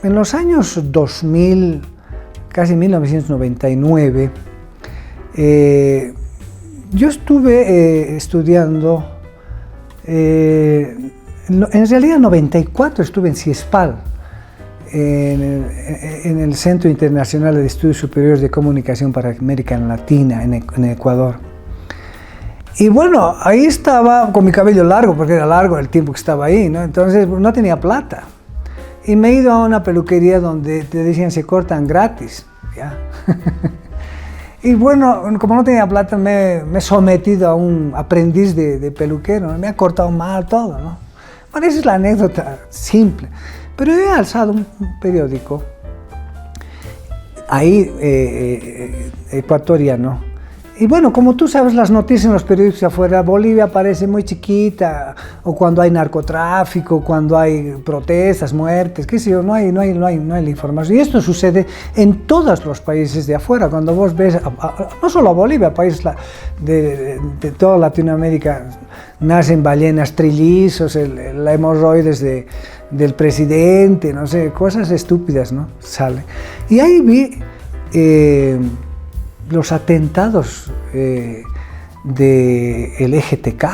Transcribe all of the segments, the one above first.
en los años 2000, casi 1999, yo estuve estudiando, en realidad en 94 estuve en CIESPAL, en el Centro Internacional de Estudios Superiores de Comunicación para América Latina, en Ecuador. Y bueno, ahí estaba con mi cabello largo, porque era largo el tiempo que estaba ahí, ¿no? Entonces no tenía plata. Y me he ido a una peluquería donde te decían se cortan gratis, ¿ya? Y bueno, como no tenía plata, me he sometido a un aprendiz de peluquero, me ha cortado mal todo, ¿no? Bueno, esa es la anécdota simple. Pero yo he alzado un periódico, ahí ecuatoriano. Y bueno, como tú sabes, las noticias en los periódicos afuera, Bolivia aparece muy chiquita, o cuando hay narcotráfico, cuando hay protestas, muertes, qué sé yo, no hay la información. Y esto sucede en todos los países de afuera, cuando vos ves, no solo a Bolivia, países de toda Latinoamérica, nacen ballenas trillizos, la hemorroides del presidente, no sé, cosas estúpidas, ¿no? Sale. Y ahí vi los atentados del EGTK,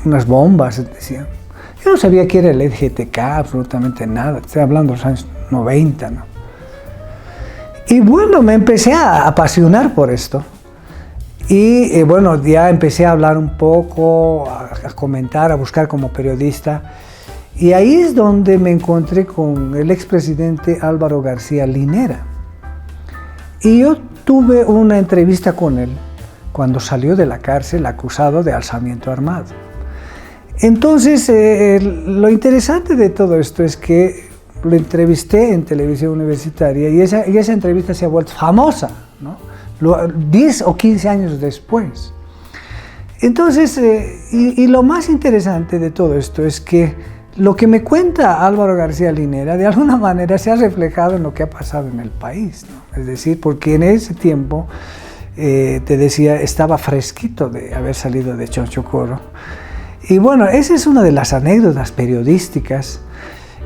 unas bombas, decían. Yo no sabía qué era el EGTK, absolutamente nada, estoy hablando de los años 90, ¿no? Y bueno, me empecé a apasionar por esto. Y bueno, ya empecé a hablar un poco, a comentar, a buscar como periodista. Y ahí es donde me encontré con el expresidente Álvaro García Linera. Y yo tuve una entrevista con él cuando salió de la cárcel acusado de alzamiento armado. Entonces, lo interesante de todo esto es que lo entrevisté en televisión universitaria y esa entrevista se ha vuelto famosa, ¿no? 10 o 15 años después. Entonces, y lo más interesante de todo esto es que lo que me cuenta Álvaro García Linera, de alguna manera se ha reflejado en lo que ha pasado en el país, ¿no? Es decir, porque en ese tiempo, te decía, estaba fresquito de haber salido de Chonchocoro. Y bueno, esa es una de las anécdotas periodísticas.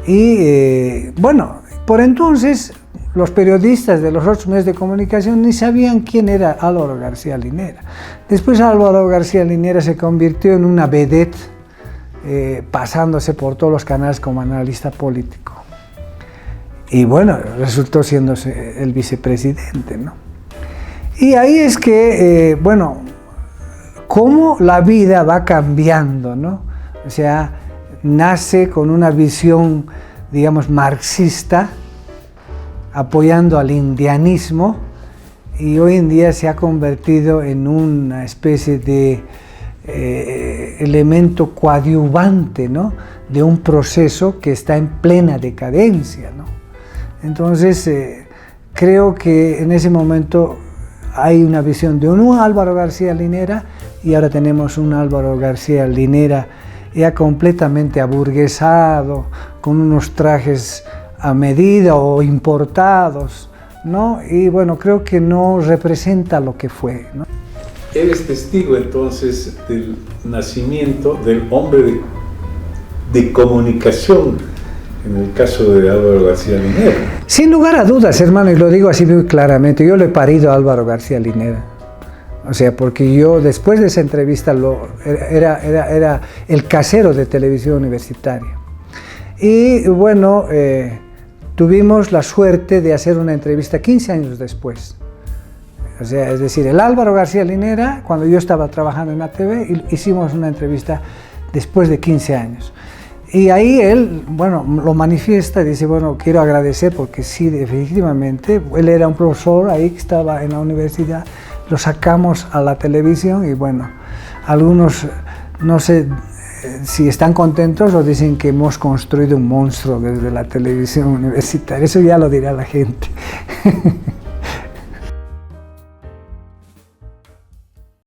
Y bueno, por entonces, los periodistas de los otros medios de comunicación ni sabían quién era Álvaro García Linera. Después Álvaro García Linera se convirtió en una vedette, pasándose por todos los canales como analista político. Y bueno, resultó siendo el vicepresidente, ¿no? Y ahí es que, bueno, cómo la vida va cambiando, ¿no? O sea, nace con una visión, digamos, marxista, apoyando al indianismo, y hoy en día se ha convertido en una especie de elemento coadyuvante, ¿no? De un proceso que está en plena decadencia, ¿no? Entonces, creo que en ese momento hay una visión de un Álvaro García Linera y ahora tenemos un Álvaro García Linera ya completamente aburguesado, con unos trajes a medida o importados, ¿no? Y bueno, creo que no representa lo que fue, ¿no? Eres testigo entonces del nacimiento del hombre de comunicación, en el caso de Álvaro García Linera. Sin lugar a dudas, hermano, y lo digo así muy claramente, yo le he parido a Álvaro García Linera. O sea, porque yo después de esa entrevista era el casero de televisión universitaria. Y bueno, tuvimos la suerte de hacer una entrevista 15 años después. O sea, es decir, el Álvaro García Linera, cuando yo estaba trabajando en ATV, hicimos una entrevista después de 15 años. Y ahí él, bueno, lo manifiesta y dice, bueno, quiero agradecer porque sí, efectivamente, él era un profesor ahí que estaba en la universidad, lo sacamos a la televisión y bueno, algunos, no sé si están contentos o dicen que hemos construido un monstruo desde la televisión universitaria, eso ya lo dirá la gente.